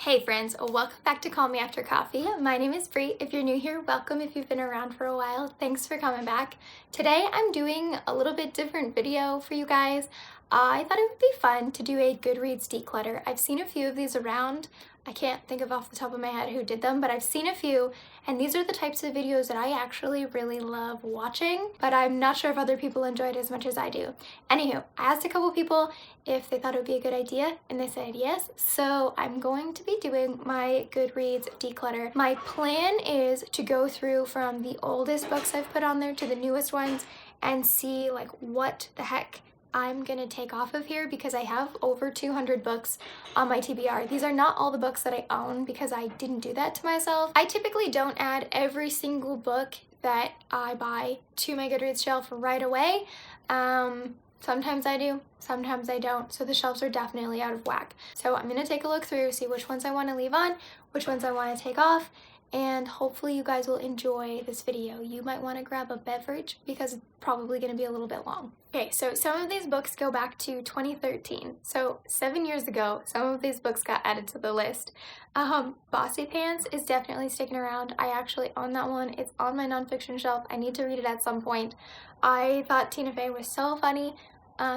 Hey friends, welcome back to Call Me After Coffee. My name is Bree. If you're new here, welcome. If you've been around for a while, thanks for coming back. Today I'm doing a little bit different video for you guys. I thought it would be fun to do a Goodreads declutter. I've seen a few of these around. I can't think of off the top of my head who did them, but I've seen a few, and these are the types of videos that I actually really love watching, but I'm not sure if other people enjoy it as much as I do. Anywho, I asked a couple people if they thought it would be a good idea, and they said yes, so I'm going to be doing my Goodreads declutter. My plan is to go through from the oldest books I've put on there to the newest ones and see like what the heck I'm gonna take off of here, because I have over 200 books on my TBR. These are not all the books that I own because I didn't do that to myself. I typically don't add every single book that I buy to my Goodreads shelf right away. Sometimes I do, sometimes I don't, so the shelves are definitely out of whack. So I'm gonna take a look through, see which ones I want to leave on, which ones I want to take off, and hopefully you guys will enjoy this video. You might want to grab a beverage because it's probably going to be a little bit long. Okay, so some of these books go back to 2013. So 7 years ago, some of these books got added to the list. Bossy Pants is definitely sticking around. I actually own that one. It's on my nonfiction shelf. I need to read it at some point. I thought Tina Fey was so funny.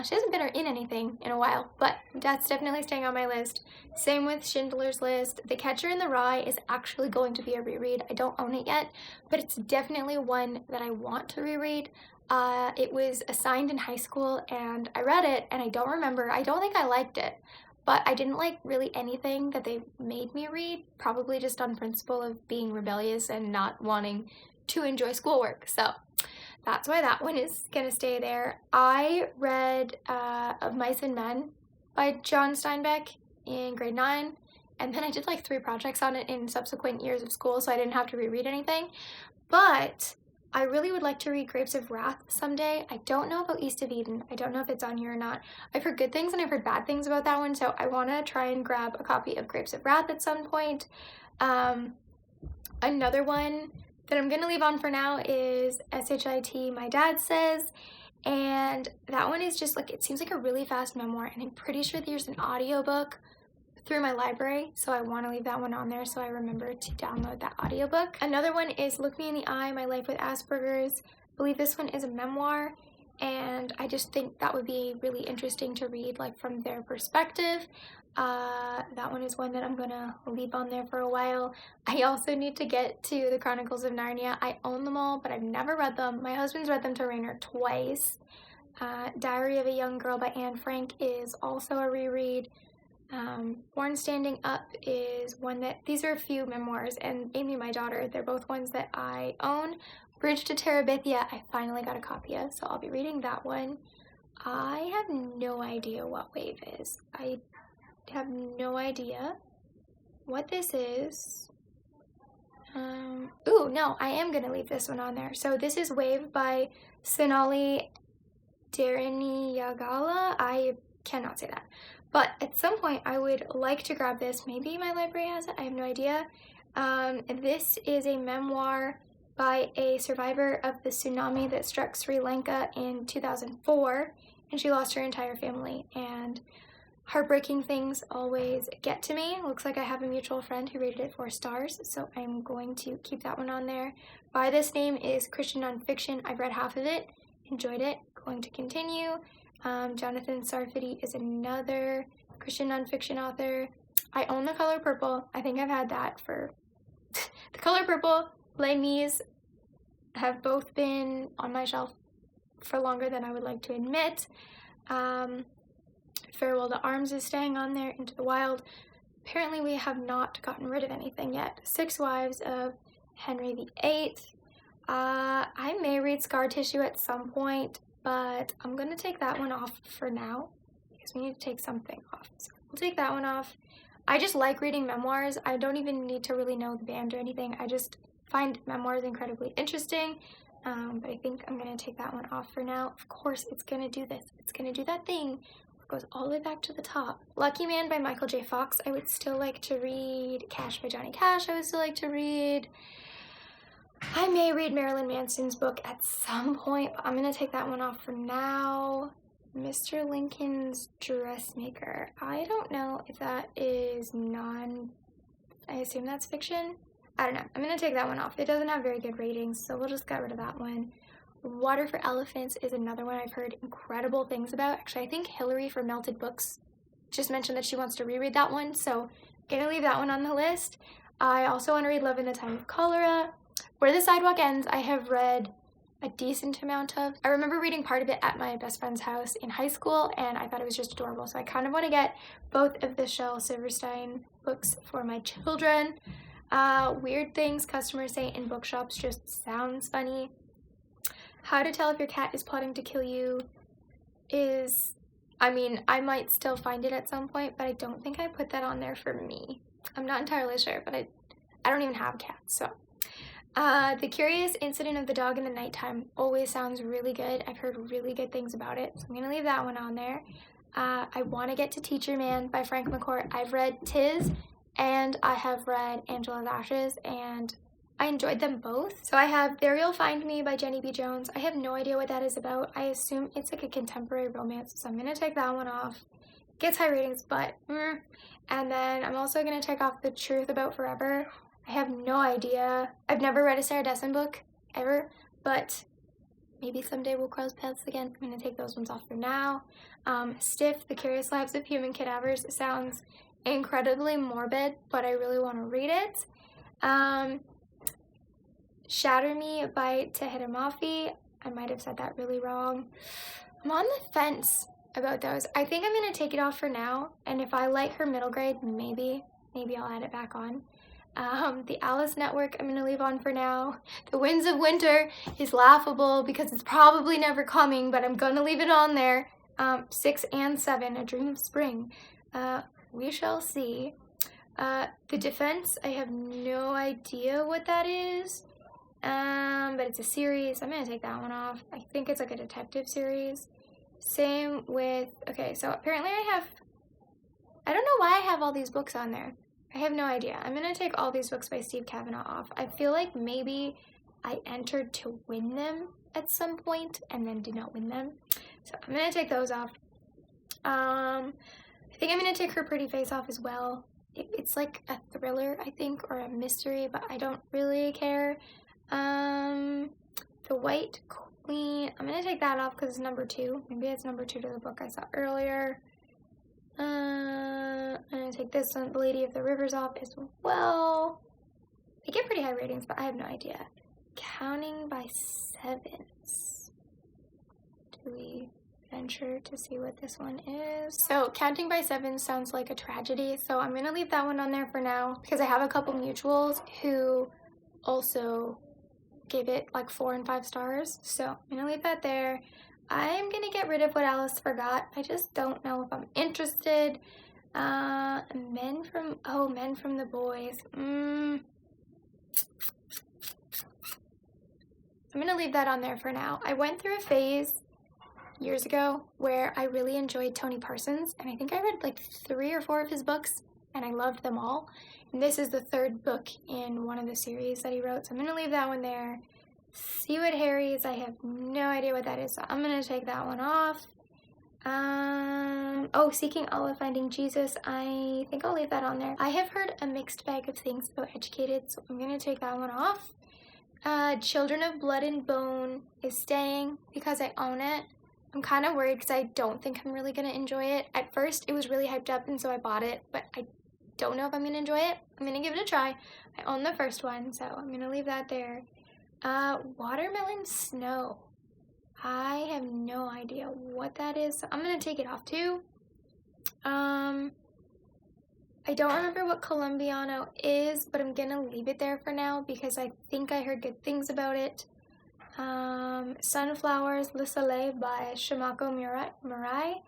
She hasn't been in anything in a while, but that's definitely staying on my list. Same with Schindler's List. The Catcher in the Rye is actually going to be a reread. I don't own it yet, but it's definitely one that I want to reread. It was assigned in high school, and I read it, and I don't think I liked it, but I didn't like really anything that they made me read, probably just on principle of being rebellious and not wanting to enjoy schoolwork. So that's why that one is gonna stay there. I read Of Mice and Men by John Steinbeck in grade 9, and then I did like 3 projects on it in subsequent years of school, so I didn't have to reread anything. But I really would like to read Grapes of Wrath someday. I don't know about East of Eden. I don't know if it's on here or not. I've heard good things and I've heard bad things about that one, so I want to try and grab a copy of Grapes of Wrath at some point. Another one that I'm gonna leave on for now is SHIT My Dad Says, and that one is just like, it seems like a really fast memoir, and I'm pretty sure there's an audiobook through my library, so I want to leave that one on there so I remember to download that audiobook. Another one is Look Me in the Eye, My Life with Asperger's. I believe this one is a memoir, and I just think that would be really interesting to read like from their perspective. That one is one that I'm gonna leave on there for a while. I also need to get to the Chronicles of Narnia. I own them all, but I've never read them. My husband's read them to Rainer twice. Diary of a Young Girl by Anne Frank is also a reread. Born Standing Up is one that, these are a few memoirs, and Amy, my daughter, they're both ones that I own. Bridge to Terabithia, I finally got a copy of, so I'll be reading that one. I have no idea what Wave is. I have no idea what this is. Ooh, no, I am gonna leave this one on there. So this is Wave by Sonali Dharaniyagala. I cannot say that. But at some point I would like to grab this. Maybe my library has it, I have no idea. This is a memoir by a survivor of the tsunami that struck Sri Lanka in 2004, and she lost her entire family, and heartbreaking things always get to me. Looks like I have a mutual friend who rated it 4 stars, so I'm going to keep that one on there. By This Name is Christian nonfiction. I've read half of it, enjoyed it, going to continue. Jonathan Sarfati is another Christian nonfiction author. I own The Color Purple. I think I've had that for The Color Purple, Les Mis have both been on my shelf for longer than I would like to admit. Farewell to Arms is staying on there. Into the Wild. Apparently we have not gotten rid of anything yet. 6 Wives of Henry VIII. I may read Scar Tissue at some point, but I'm going to take that one off for now because we need to take something off. So we'll take that one off. I just like reading memoirs. I don't even need to really know the band or anything. I just find memoirs incredibly interesting. But I think I'm going to take that one off for now. Of course, it's going to do this. It's going to do that thing. It goes all the way back to the top. Lucky Man by Michael J. Fox. I would still like to read. Cash by Johnny Cash. I would still like to read. I may read Marilyn Manson's book at some point, but I'm going to take that one off for now. Mr. Lincoln's Dressmaker. I don't know if that is I assume that's fiction. I don't know. I'm going to take that one off. It doesn't have very good ratings, so we'll just get rid of that one. Water for Elephants is another one I've heard incredible things about. Actually, I think Hillary from Melted Books just mentioned that she wants to reread that one, so I'm going to leave that one on the list. I also want to read Love in the Time of Cholera. Where the Sidewalk Ends, I have read a decent amount of. I remember reading part of it at my best friend's house in high school, and I thought it was just adorable, so I kind of want to get both of the Shel Silverstein books for my children. Weird Things Customers Say in Bookshops just sounds funny. How to Tell If Your Cat is Plotting to Kill You is, I mean, I might still find it at some point, but I don't think I put that on there for me. I'm not entirely sure, but I don't even have cats, so. The Curious Incident of the Dog in the Nighttime always sounds really good. I've heard really good things about it, so I'm going to leave that one on there. I want to get to Teacher Man by Frank McCourt. I've read Tis, and I have read Angela's Ashes, and I enjoyed them both. So I have There You'll Find Me by Jenny B. Jones. I have no idea what that is about. I assume it's like a contemporary romance, so I'm going to take that one off. Gets high ratings, but And then I'm also going to take off The Truth About Forever. I have no idea. I've never read a Sarah Dessen book, ever, but maybe someday we'll cross paths again. I'm going to take those ones off for now. Stiff, The Curious Lives of Human Cadavers sounds incredibly morbid, but I really want to read it. Shatter Me by Tahira Mafi. I might have said that really wrong. I'm on the fence about those. I think I'm going to take it off for now, and if I like her middle grade, maybe I'll add it back on. The Alice Network I'm going to leave on for now. The Winds of Winter is laughable because it's probably never coming, but I'm going to leave it on there. 6 and 7, A Dream of Spring. We shall see. The Defense, I have no idea what that is, but it's a series. I'm going to take that one off. I think it's like a detective series. Same with, okay, so apparently I don't know why I have all these books on there. I have no idea. I'm going to take all these books by Steve Kavanaugh off. I feel like maybe I entered to win them at some point and then did not win them. So I'm going to take those off. I think I'm going to take Her Pretty Face off as well. It's like a thriller, I think, or a mystery, but I don't really care. The White Queen, I'm going to take that off because it's number 2. Maybe it's number 2 to the book I saw earlier. I'm going to take this one, The Lady of the Rivers, off as well. They get pretty high ratings, but I have no idea. Counting by Sevens. Do we venture to see what this one is? So Counting by Sevens sounds like a tragedy, so I'm going to leave that one on there for now because I have a couple mutuals who also gave it like 4 and 5 stars, so I'm going to leave that there. I'm going to get rid of What Alice Forgot. I just don't know if I'm interested. Men from the Boys. I'm going to leave that on there for now. I went through a phase years ago where I really enjoyed Tony Parsons, and I think I read like 3 or 4 of his books, and I loved them all. And this is the 3rd book in one of the series that he wrote, so I'm going to leave that one there. See What Harry's, I have no idea what that is, so I'm going to take that one off. Seeking Allah, Finding Jesus, I think I'll leave that on there. I have heard a mixed bag of things about Educated, so I'm going to take that one off. Children of Blood and Bone is staying because I own it. I'm kind of worried because I don't think I'm really going to enjoy it. At first, it was really hyped up, and so I bought it, but I don't know if I'm going to enjoy it. I'm going to give it a try. I own the first one, so I'm going to leave that there. Watermelon Snow. I have no idea what that is, so I'm going to take it off too. I don't remember what Colombiano is, but I'm going to leave it there for now because I think I heard good things about it. Sunflowers, Le Soleil by Shimako Murai.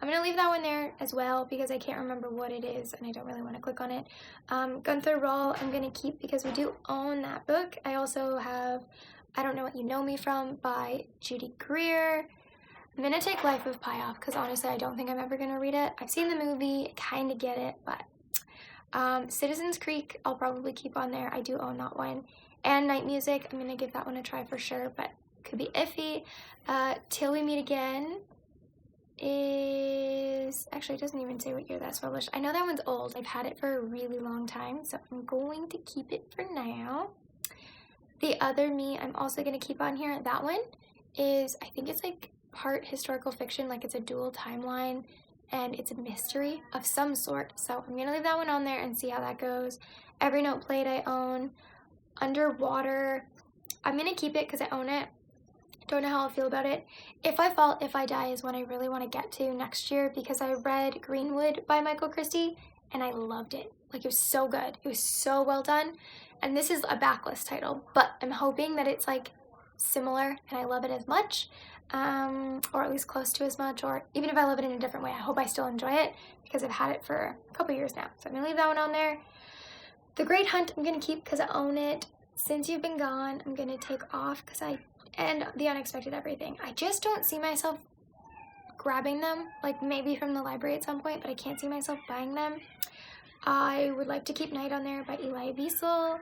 I'm going to leave that one there as well because I can't remember what it is and I don't really want to click on it. Gunther Rawl I'm going to keep because we do own that book. I also have I Don't Know What You Know Me From by Judy Greer. I'm going to take Life of Pi off because honestly I don't think I'm ever going to read it. I've seen the movie, I kind of get it, but Citizens Creek I'll probably keep on there. I do own that one. And Night Music, I'm going to give that one a try for sure, but could be iffy. Till We Meet Again is, actually it doesn't even say what year that's published. I know that one's old. I've had it for a really long time, so I'm going to keep it for now. The Other Me, I'm also going to keep on here. That one is, I think it's like part historical fiction, like it's a dual timeline, and it's a mystery of some sort. So I'm going to leave that one on there and see how that goes. Every Note Played I own. Underwater, I'm going to keep it because I own it. Don't know how I'll feel about it. If I Fall, If I Die is one I really want to get to next year because I read Greenwood by Michael Christie and I loved it. Like, it was so good. It was so well done. And this is a backlist title, but I'm hoping that it's like similar and I love it as much, or at least close to as much, or even if I love it in a different way, I hope I still enjoy it because I've had it for a couple years now. So I'm going to leave that one on there. The Great Hunt I'm going to keep because I own it. Since You've Been Gone, I'm going to take off because and The Unexpected Everything. I just don't see myself grabbing them, like maybe from the library at some point, but I can't see myself buying them. I would like to keep Night on there by Eli Wiesel.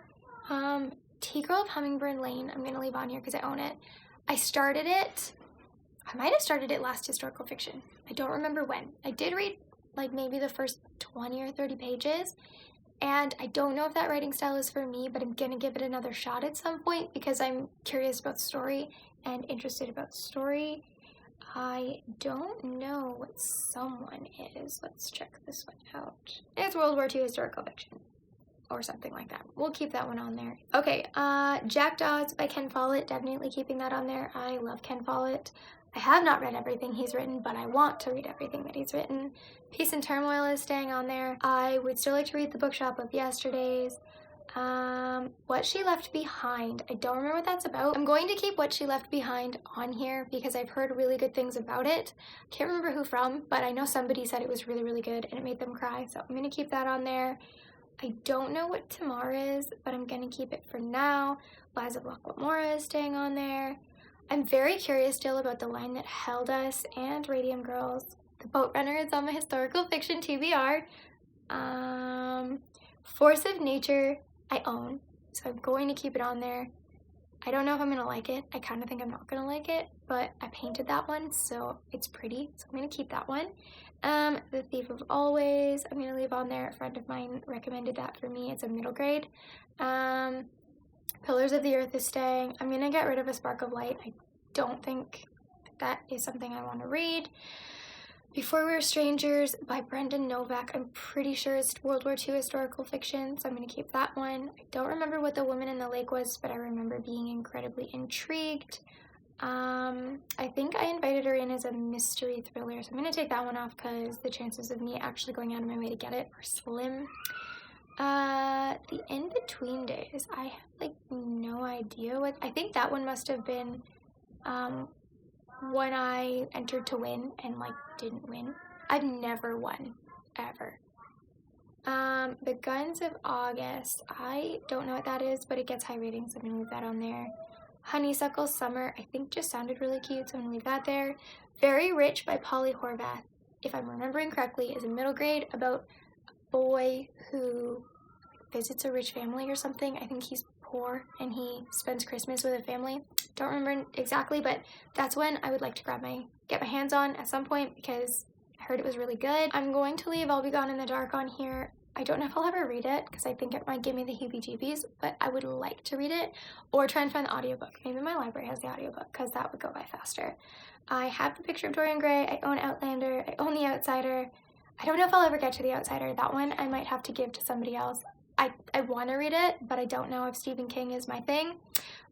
Tea-Girl of Hummingbird Lane, I'm going to leave on here because I own it. I might have started it last historical fiction. I don't remember when. I did read like maybe the first 20 or 30 pages, and I don't know if that writing style is for me, but I'm going to give it another shot at some point because I'm curious about story and interested about story. I don't know what Someone is. Let's check this one out. It's World War II historical fiction or something like that. We'll keep that one on there. Okay, Jack Dawes by Ken Follett. Definitely keeping that on there. I love Ken Follett. I have not read everything he's written, but I want to read everything that he's written. Peace and Turmoil is staying on there. I would still like to read The Bookshop of Yesterdays. What She Left Behind. I don't remember what that's about. I'm going to keep What She Left Behind on here because I've heard really good things about it. I can't remember who from, but I know somebody said it was really, really good and it made them cry, so I'm going to keep that on there. I don't know what Tamar is, but I'm going to keep it for now. Lies of Lockwood is staying on there. I'm very curious still about The Line That Held Us and Radium Girls. The Boat Runner is on my historical fiction TBR. Force of Nature I own, so I'm going to keep it on there. I don't know if I'm going to like it. I kind of think I'm not going to like it, but I painted that one, so it's pretty, so I'm going to keep that one. The Thief of Always, I'm going to leave on there. A friend of mine recommended that for me. It's a middle grade. Pillars of the Earth is staying. I'm going to get rid of A Spark of Light. I don't think that is something I want to read. Before We Were Strangers by Brendan Novak. I'm pretty sure it's World War II historical fiction, so I'm going to keep that one. I don't remember what The Woman in the Lake was, but I remember being incredibly intrigued. I think I invited her in as a mystery thriller, so I'm going to take that one off because the chances of me actually going out of my way to get it are slim. The In-Between Days, I have like no idea what, I think that one must have been when I entered to win and like didn't win. I've never won, ever. The Guns of August, I don't know what that is, but it gets high ratings, so I'm gonna leave that on there. Honeysuckle Summer, I think just sounded really cute, so I'm gonna leave that there. Very Rich by Polly Horvath, if I'm remembering correctly, is a middle grade about a boy who visits a rich family or something. I think he's poor and he spends Christmas with a family. Don't remember exactly, but that's one I would like to get my hands on at some point because I heard it was really good. I'm going to leave I'll Be Gone in the Dark on here. I don't know if I'll ever read it because I think it might give me the heebie-jeebies, but I would like to read it or try and find the audiobook. Maybe my library has the audiobook because that would go by faster. I have The Picture of Dorian Gray. I own Outlander. I own The Outsider. I don't know if I'll ever get to The Outsider. That one I might have to give to somebody else. I want to read it, but I don't know if Stephen King is my thing.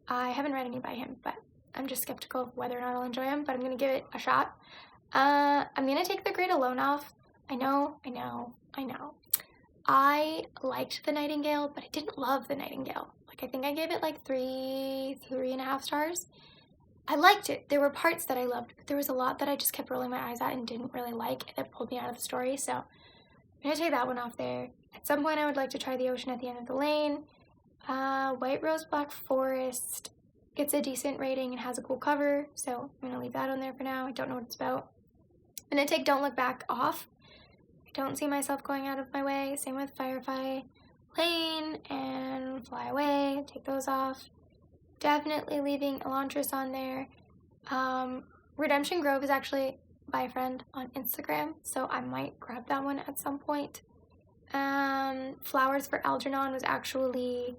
I haven't read any by him, but I'm just skeptical of whether or not I'll enjoy him, but I'm going to give it a shot. I'm going to take The Great Alone off. I know. I liked The Nightingale, but I didn't love The Nightingale. Like, I think I gave it like 3.5 stars. I liked it. There were parts that I loved, but there was a lot that I just kept rolling my eyes at and didn't really like, and it pulled me out of the story, so I'm going to take that one off there. At some point, I would like to try The Ocean at the End of the Lane. White Rose Black Forest gets a decent rating and has a cool cover, so I'm going to leave that on there for now. I don't know what it's about. I'm going to take Don't Look Back off. I don't see myself going out of my way. Same with Firefly Lane and Fly Away. Take those off. Definitely leaving Elantris on there. Redemption Grove is actually by a friend on Instagram, so I might grab that one at some point. Flowers for Algernon was actually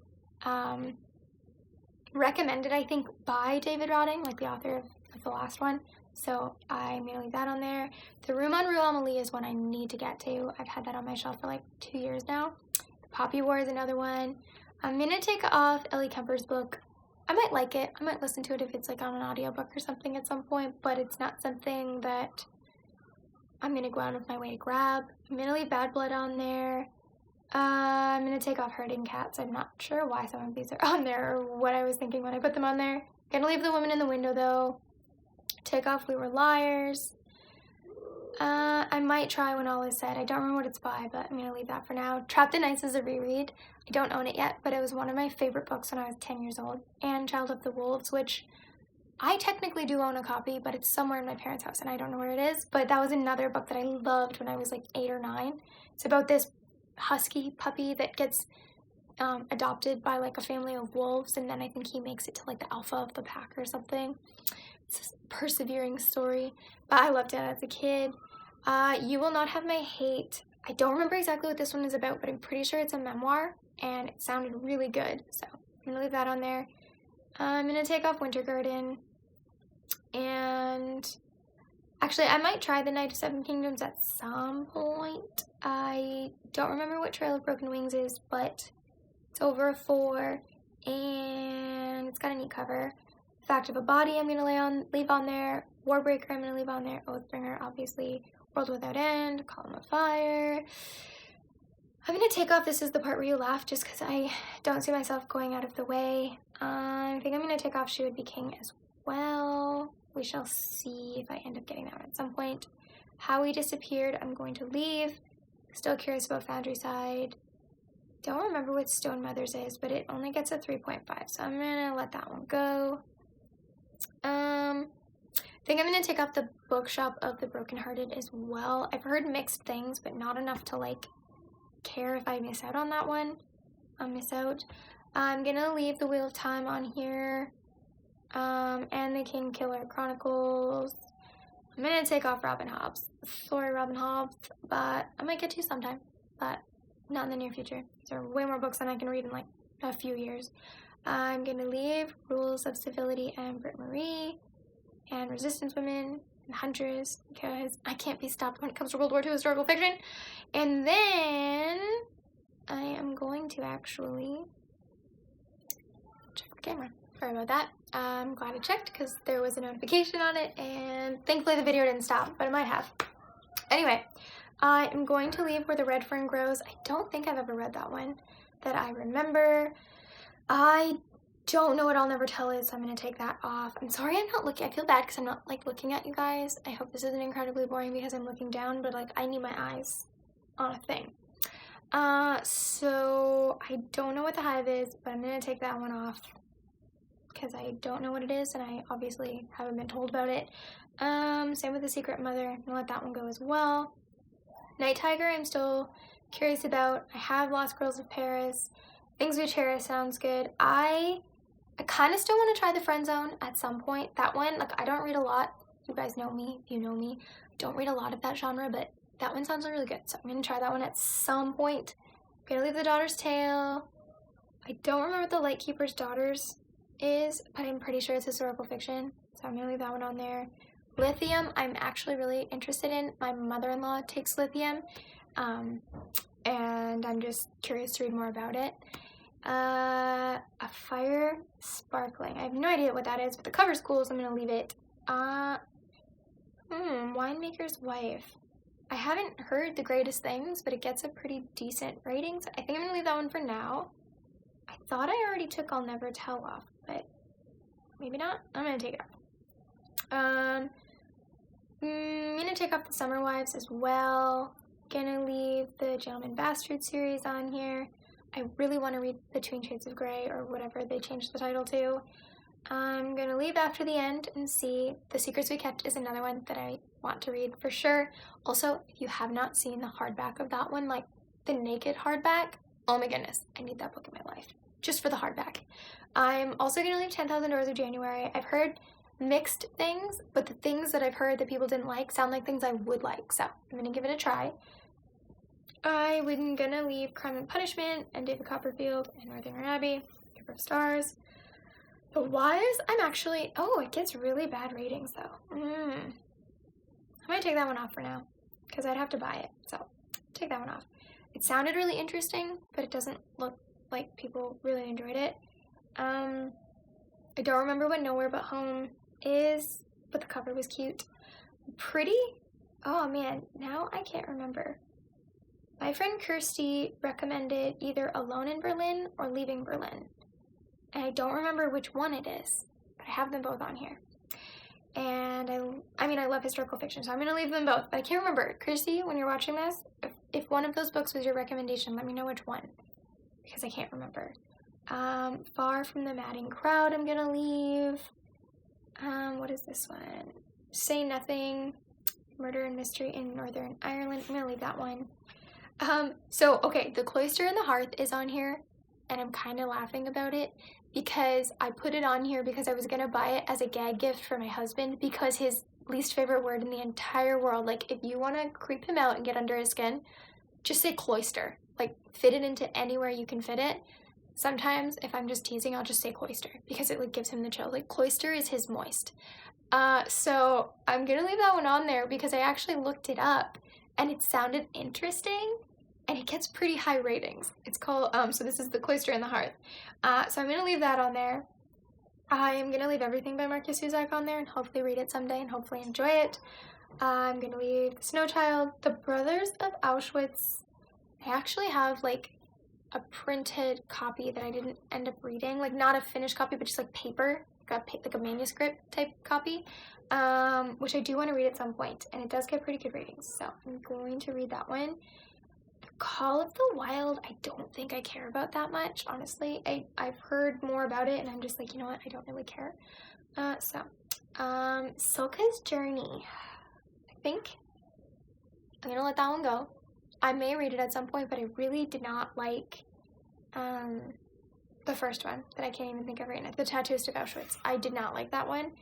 recommended, I think, by David Rodding, like the author of the last one. So I'm going to leave that on there. The Room on Rue Amelie is one I need to get to. I've had that on my shelf for like 2 years now. The Poppy War is another one. I'm going to take off Ellie Kemper's book. I might like it. I might listen to it if it's like on an audiobook or something at some point, but it's not something that I'm going to go out of my way to grab. I'm going to leave Bad Blood on there. I'm going to take off Herding Cats. I'm not sure why some of these are on there or what I was thinking when I put them on there. Going to leave The Woman in the Window though. Take off We Were Liars. I might try When All Is Said. I don't remember what it's by, but I'm going to leave that for now. Trapped in Ice is a reread. I don't own it yet, but it was one of my favorite books when I was 10 years old. And Child of the Wolves, which I technically do own a copy, but it's somewhere in my parents' house and I don't know where it is. But that was another book that I loved when I was like 8 or 9. It's about this husky puppy that gets adopted by like a family of wolves, and then I think he makes it to like the alpha of the pack or something. It's a persevering story, but I loved it as a kid. You Will Not Have My Hate. I don't remember exactly what this one is about, but I'm pretty sure it's a memoir, and it sounded really good, so I'm going to leave that on there. I'm going to take off Winter Garden, and actually I might try The Night of Seven Kingdoms at some point. I don't remember what Trail of Broken Wings is, but it's over a 4, and it's got a neat cover. Fact of a Body I'm going to leave on there. Warbreaker I'm going to leave on there. Oathbringer, obviously. World Without End. Column of Fire. I'm going to take off This Is the Part Where You Laugh just because I don't see myself going out of the way. I think I'm going to take off She Would Be King as well. We shall see if I end up getting that one at some point. How We Disappeared I'm going to leave. Still curious about Foundryside. Don't remember what Stone Mothers is, but it only gets a 3.5, so I'm going to let that one go. I think I'm going to take off The Bookshop of the Brokenhearted as well. I've heard mixed things, but not enough to like care if I miss out on that one. I'll miss out. I'm going to leave The Wheel of Time on here. And The Kingkiller Chronicles. I'm going to take off Robin Hobbs. Sorry, Robin Hobbs, but I might get to sometime, but not in the near future. There are way more books than I can read in like a few years. I'm going to leave Rules of Civility and Britt Marie and Resistance Women and Huntress because I can't be stopped when it comes to World War II historical fiction. And then I am going to actually check the camera. Sorry about that. I'm glad I checked because there was a notification on it and thankfully the video didn't stop, but it might have. Anyway, I am going to leave Where the Red Fern Grows. I don't think I've ever read that one that I remember. I don't know what I'll Never Tell is, so I'm going to take that off. I'm sorry I'm not looking. I feel bad because I'm not like looking at you guys. I hope this isn't incredibly boring because I'm looking down, but like I need my eyes on a thing. So I don't know what The Hive is, but I'm going to take that one off because I don't know what it is and I obviously haven't been told about it. Same with The Secret Mother. I'm going to let that one go as well. Night Tiger I'm still curious about. I have Lost Girls of Paris. Things We Cherish sounds good. I kind of still want to try The Friend Zone at some point. That one, like I don't read a lot. You guys know me, if you know me. I don't read a lot of that genre, but that one sounds really good. So I'm going to try that one at some point. I'm going to leave The Daughter's Tale. I don't remember what The Lightkeeper's Daughters is, but I'm pretty sure it's historical fiction. So I'm going to leave that one on there. Lithium, I'm actually really interested in. My mother-in-law takes lithium, and I'm just curious to read more about it. A Fire Sparkling. I have no idea what that is, but the cover's cool, so I'm going to leave it. Winemaker's Wife. I haven't heard the greatest things, but it gets a pretty decent rating, so I think I'm going to leave that one for now. I thought I already took I'll Never Tell off, but maybe not. I'm going to take it off. I'm going to take off The Summer Wives as well. Gonna leave the Gentleman Bastard series on here. I really want to read Between Shades of Grey or whatever they changed the title to. I'm gonna leave After the End and see The Secrets We Kept is another one that I want to read for sure. Also, if you have not seen the hardback of that one, like the naked hardback, oh my goodness, I need that book in my life just for the hardback. I'm also gonna leave 10,000 Doors of January. I've heard mixed things, but the things that I've heard that people didn't like sound like things I would like, so I'm gonna give it a try. I'm gonna leave Crime and Punishment and David Copperfield and Northanger Abbey, Keeper of Stars. The Wise, it gets really bad ratings though. I might take that one off for now, because I'd have to buy it, so take that one off. It sounded really interesting, but it doesn't look like people really enjoyed it. I don't remember what Nowhere But Home is, but the cover was cute. Pretty? Oh man, now I can't remember. My friend Kirsty recommended either Alone in Berlin or Leaving Berlin. And I don't remember which one it is, but I have them both on here. And I love historical fiction, so I'm going to leave them both. But I can't remember. Kirsty, when you're watching this, if one of those books was your recommendation, let me know which one, because I can't remember. Far From the Madding Crowd, I'm going to leave. What is this one? Say Nothing, Murder and Mystery in Northern Ireland. I'm going to leave that one. The Cloister and the Hearth is on here, and I'm kind of laughing about it because I put it on here because I was going to buy it as a gag gift for my husband, because his least favorite word in the entire world, like, if you want to creep him out and get under his skin, just say cloister. Like, fit it into anywhere you can fit it. Sometimes, if I'm just teasing, I'll just say cloister, because it, like, gives him the chill. Like, cloister is his moist. So I'm going to leave that one on there because I actually looked it up, and it sounded interesting, and it gets pretty high ratings. It's called, so this is The Cloister and the Hearth. So I'm going to leave that on there. I am going to leave Everything by Marcus Zusak on there and hopefully read it someday and hopefully enjoy it. I'm going to leave The Snow Child, The Brothers of Auschwitz. I actually have, like, a printed copy that I didn't end up reading. Like, not a finished copy, but just, like, paper. Like a manuscript type copy. Which I do want to read at some point. And it does get pretty good ratings. So I'm going to read that one. Call of the Wild, I don't think I care about that much, honestly. I've heard more about it, and I'm just like, you know what, I don't really care. Silka's Journey. I think I'm gonna let that one go. I may read it at some point, but I really did not like the first one that I can't even think of right now, The Tattooist of Auschwitz. I did not like that one.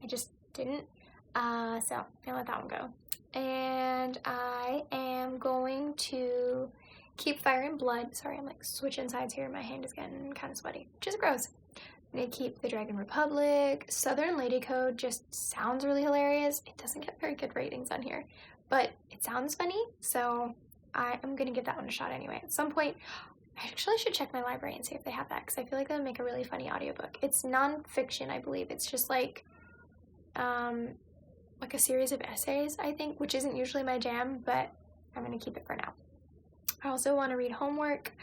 I just didn't. So I'm gonna let that one go. And I am going to keep Fire and Blood. Sorry, I'm like switching sides here. My hand is getting kind of sweaty, which is gross. I'm going to keep The Dragon Republic. Southern Lady Code just sounds really hilarious. It doesn't get very good ratings on here, but it sounds funny, so I am going to give that one a shot anyway. At some point, I actually should check my library and see if they have that, because I feel like that would make a really funny audiobook. It's non-fiction, I believe. It's just like a series of essays, I think, which isn't usually my jam, but I'm going to keep it for now. I also want to read Homework.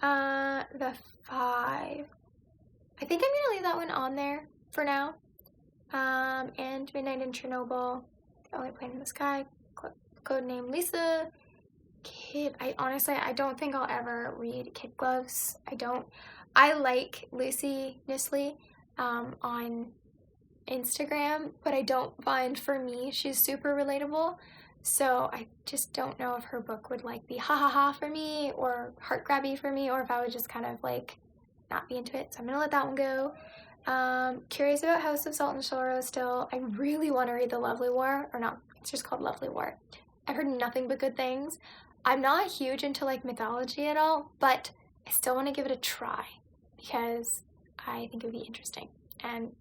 The Five. I think I'm going to leave that one on there for now. And Midnight in Chernobyl, The Only Plane in the Sky, Codename Lisa, Kid. I don't think I'll ever read Kid Gloves. I like Lucy Nisley on Instagram, but I don't find, for me, she's super relatable, so I just don't know if her book would like be ha ha ha for me or heart grabby for me, or if I would just kind of like not be into it, so I'm gonna let that one go. Curious about House of Salt and Sorrow still. I really want to read The Lovely War, or not, it's just called Lovely War. I've heard nothing but good things. I'm not huge into like mythology at all, but I still want to give it a try because I think it would be interesting, and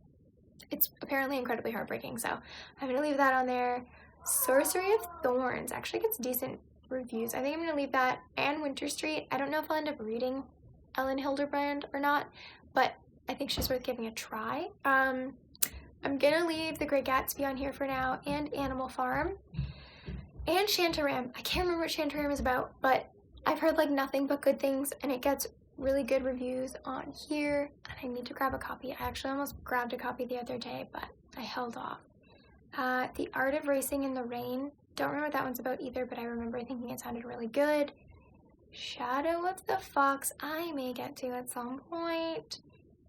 it's apparently incredibly heartbreaking, so I'm going to leave that on there. Sorcery of Thorns actually gets decent reviews. I think I'm going to leave that, and Winter Street. I don't know if I'll end up reading Ellen Hildebrand or not, but I think she's worth giving a try. I'm going to leave The Great Gatsby on here for now, and Animal Farm, and Shantaram. I can't remember what Shantaram is about, but I've heard like nothing but good things, and it gets really good reviews on here, and I need to grab a copy. I actually almost grabbed a copy the other day, but I held off. The Art of Racing in the Rain. Don't remember what that one's about either, but I remember thinking it sounded really good. Shadow of the Fox, I may get to at some point.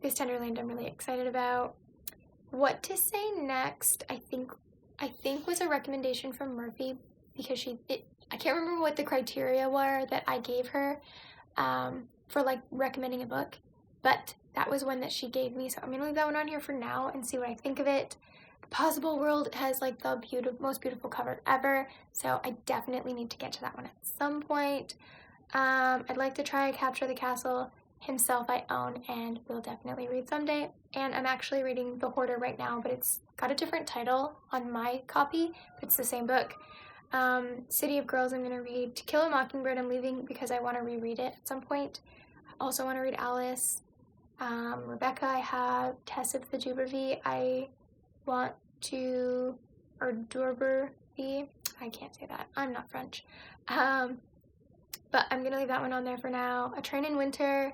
This Tenderland I'm really excited about. What to Say Next, I think was a recommendation from Murphy, because I can't remember what the criteria were that I gave her for like recommending a book, but That was one that she gave me, so I'm gonna leave that one on here for now and see what I think of it. The Possible World has like the most beautiful cover ever, so I definitely need to get to that one at some point. I'd like to try Capture the Castle. Himself I own and will definitely read someday. And I'm actually reading The Hoarder right now, but it's got a different title on my copy, but it's the same book. City of Girls I'm going to read. To Kill a Mockingbird I'm leaving because I want to reread it at some point. I also want to read Alice. Rebecca I have. Tess of the Jubervie I want to, or Durbervie, I can't say that, I'm not French. But I'm going to leave that one on there for now. A Train in Winter.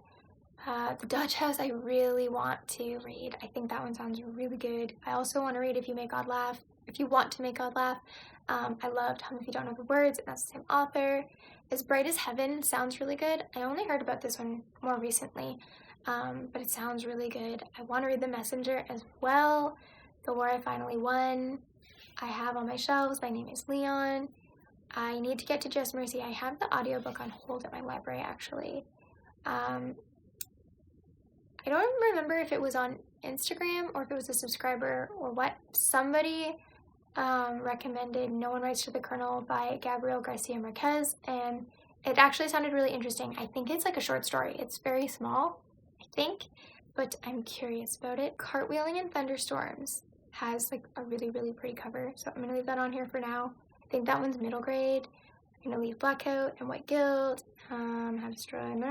The Dutch House I really want to read. I think that one sounds really good. I also want to read If You Make God Laugh. If You Want to Make God Laugh. I loved Hum If You Don't Know the Words, and that's the same author. As Bright as Heaven sounds really good. I only heard about this one more recently, but it sounds really good. I want to read The Messenger as well. The War I Finally Won. I have on my shelves. My Name is Leon. I need to get to Just Mercy. I have the audiobook on hold at my library, actually. I don't remember if it was on Instagram or if it was a subscriber or what. Somebody recommended No One Writes to the Colonel by Gabriel Garcia Marquez, and it actually sounded really interesting. I think it's like a short story. It's very small, I think, but I'm curious about it. Cartwheeling in Thunderstorms has like a really, really pretty cover, so I'm going to leave that on here for now. I think that one's middle grade. I'm going to leave Blackcoat and White Guild, Have Destroyed,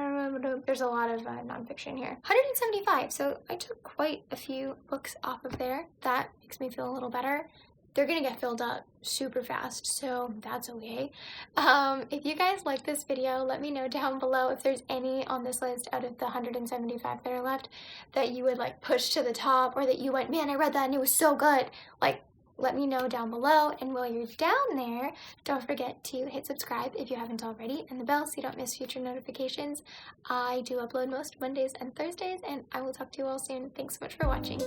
there's a lot of nonfiction here. 175, so I took quite a few books off of there. That makes me feel a little better. They're going to get filled up super fast, so that's okay. If you guys like this video, let me know down below if there's any on this list out of the 175 that are left that you would like push to the top, or that you went, man, I read that and it was so good. Like, let me know down below, and while you're down there, don't forget to hit subscribe if you haven't already, and the bell so you don't miss future notifications. I do upload most Mondays and Thursdays, and I will talk to you all soon. Thanks so much for watching.